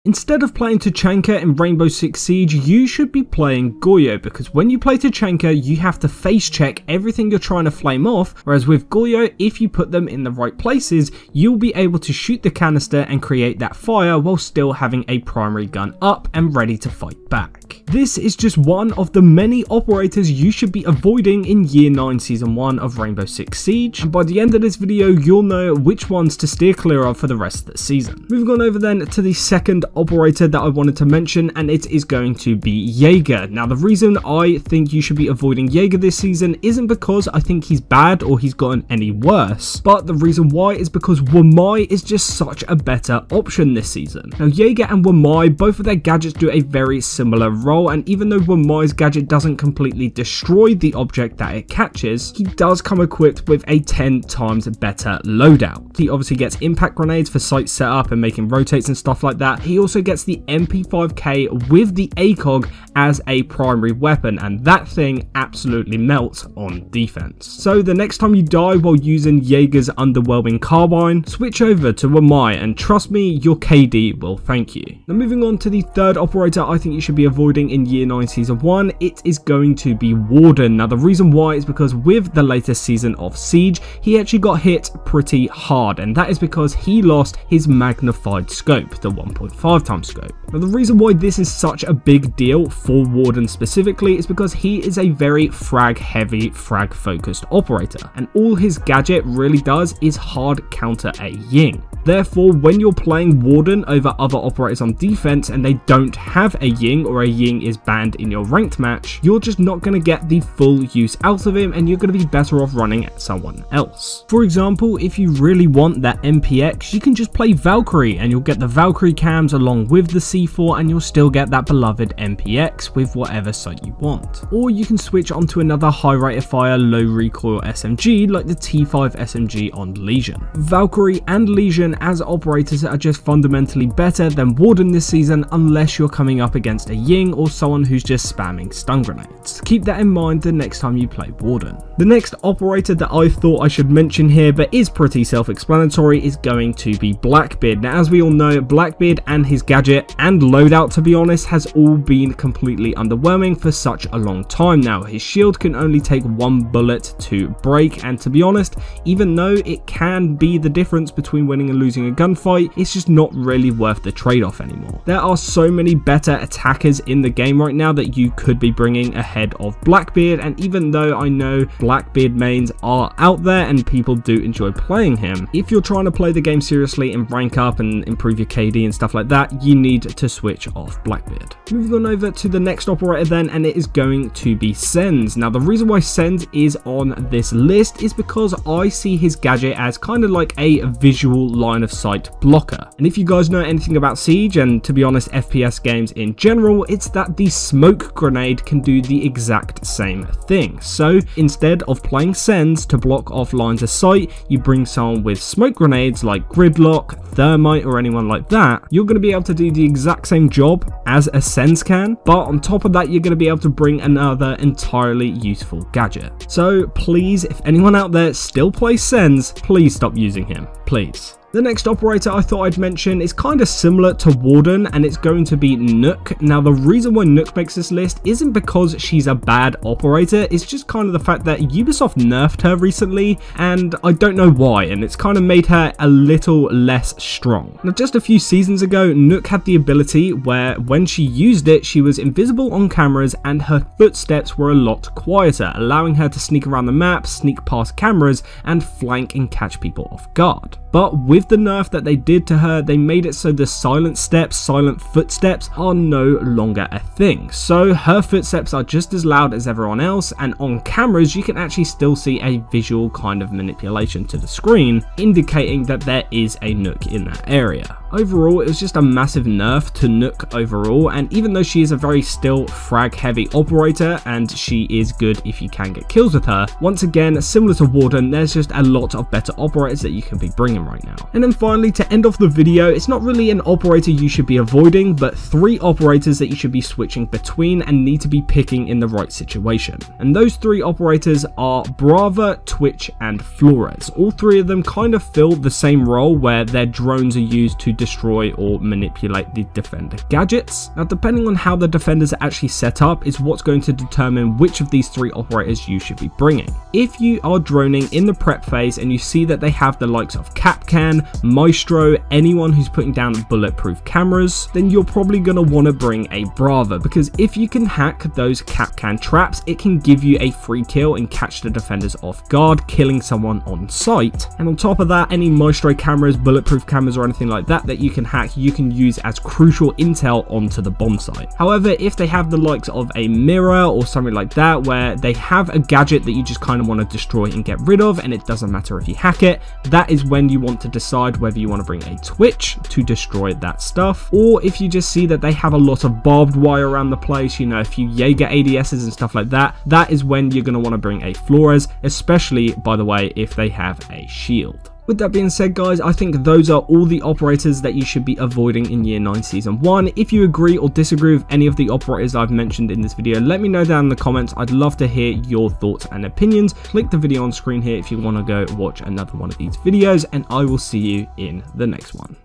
Instead of playing Tachanka in Rainbow Six Siege, you should be playing Goyo, because when you play Tachanka, you have to face check everything you're trying to flame off, whereas with Goyo, if you put them in the right places, you'll be able to shoot the canister and create that fire while still having a primary gun up and ready to fight back. This is just one of the many operators you should be avoiding in Year 9 Season 1 of Rainbow Six Siege, and by the end of this video, you'll know which ones to steer clear of for the rest of the season. Moving on over then to the second operator that I wanted to mention, and it is going to be Jager. Now, the reason I think you should be avoiding Jager this season isn't because I think he's bad or he's gotten any worse, but the reason why is because Wamai is just such a better option this season. Now, Jager and Wamai, both of their gadgets do a very similar role, and even though Wamai's gadget doesn't completely destroy the object that it catches, he does come equipped with a 10 times better loadout. He obviously gets impact grenades for site setup and making rotates and stuff like that. He also gets the MP5K with the ACOG as a primary weapon, and that thing absolutely melts on defense. So the next time you die while using Jager's underwhelming carbine, switch over to Wamai, and trust me, your KD will thank you. Now, moving on to the third operator I think you should be avoiding in Year 9 Season 1, it is going to be Warden. Now, the reason why is because with the latest season of Siege, he actually got hit pretty hard, and that is because he lost his magnified scope, the 1.5 times scope. Now, the reason why this is such a big deal for Warden specifically is because he is a very frag heavy, frag focused operator, and all his gadget really does is hard counter a Ying. Therefore, when you're playing Warden over other operators on defense and they don't have a Ying, or a Ying is banned in your ranked match, you're just not going to get the full use out of him, and you're going to be better off running at someone else. For example, if you really want that MPX, you can just play Valkyrie and you'll get the Valkyrie cams along with the C4, and you'll still get that beloved MPX with whatever sight you want. Or you can switch onto another high rate of fire, low recoil SMG like the T5 SMG on Legion. Valkyrie and Legion as operators are just fundamentally better than Warden this season, unless you're coming up against a Ying or someone who's just spamming stun grenades. Keep that in mind the next time you play Warden. The next operator that I thought I should mention here, but is pretty self-explanatory, is going to be Blackbeard. Now, as we all know, Blackbeard and his gadget and loadout, to be honest, has all been completely underwhelming for such a long time now. His shield can only take one bullet to break, and to be honest, even though it can be the difference between winning and losing a gunfight, it's just not really worth the trade-off anymore. There are so many better attackers in the game right now that you could be bringing ahead of Blackbeard, and even though I know Blackbeard mains are out there and people do enjoy playing him, if you're trying to play the game seriously and rank up and improve your KD and stuff like that, you need to switch off Blackbeard. Moving on over to the next operator then, and it is going to be Sens. Now, the reason why Sens is on this list is because I see his gadget as kind of like a visual line of sight blocker. And if you guys know anything about Siege, and to be honest, FPS games in general, it's that the smoke grenade can do the exact same thing. So instead of playing Sens to block off lines of sight, you bring someone with smoke grenades like Gridlock, Thermite, or anyone like that. You're going to be able to do the exact same job as a Sens can, but on top of that, you're going to be able to bring another entirely useful gadget. So please, if anyone out there still plays Sens, please stop using him, please. The next operator I thought I'd mention is kind of similar to Warden, and it's going to be Nokk. Now, the reason why Nokk makes this list isn't because she's a bad operator, it's just kind of the fact that Ubisoft nerfed her recently, and I don't know why, and it's kind of made her a little less strong. Now, just a few seasons ago, Nokk had the ability where when she used it, she was invisible on cameras and her footsteps were a lot quieter, allowing her to sneak around the map, sneak past cameras, and flank and catch people off guard. But with the nerf that they did to her, they made it so the silent steps, silent footsteps are no longer a thing. So her footsteps are just as loud as everyone else, and on cameras you can actually still see a visual kind of manipulation to the screen, indicating that there is a Nokk in that area. Overall, it was just a massive nerf to Nokk overall, and even though she is a very still frag heavy operator and she is good if you can get kills with her, once again, similar to Warden, there's just a lot of better operators that you can be bringing right now. And then finally, to end off the video, it's not really an operator you should be avoiding, but 3 operators that you should be switching between and need to be picking in the right situation. And those 3 operators are Brava, Twitch, and Flores. All 3 of them kind of fill the same role where their drones are used to destroy or manipulate the defender gadgets. Now, depending on how the defenders are actually set up is what's going to determine which of these 3 operators you should be bringing. If you are droning in the prep phase and you see that they have the likes of Capcan, Maestro, anyone who's putting down bulletproof cameras, then you're probably going to want to bring a Brava, because if you can hack those Capcan traps, it can give you a free kill and catch the defenders off guard, killing someone on sight. And on top of that, any Maestro cameras, bulletproof cameras, or anything like that that you can hack, you can use as crucial intel onto the bomb site. However, if they have the likes of a mirror or something like that, where they have a gadget that you just kind of want to destroy and get rid of, and it doesn't matter if you hack it, that is when you want to decide whether you want to bring a Twitch to destroy that stuff, or if you just see that they have a lot of barbed wire around the place, you know, a few Jager ADSs and stuff like that, that is when you're going to want to bring a Flores, especially, by the way, if they have a shield. With that being said, guys, I think those are all the operators that you should be avoiding in Year 9 Season 1. If you agree or disagree with any of the operators I've mentioned in this video, let me know down in the comments. I'd love to hear your thoughts and opinions. Click the video on screen here if you want to go watch another one of these videos, and I will see you in the next one.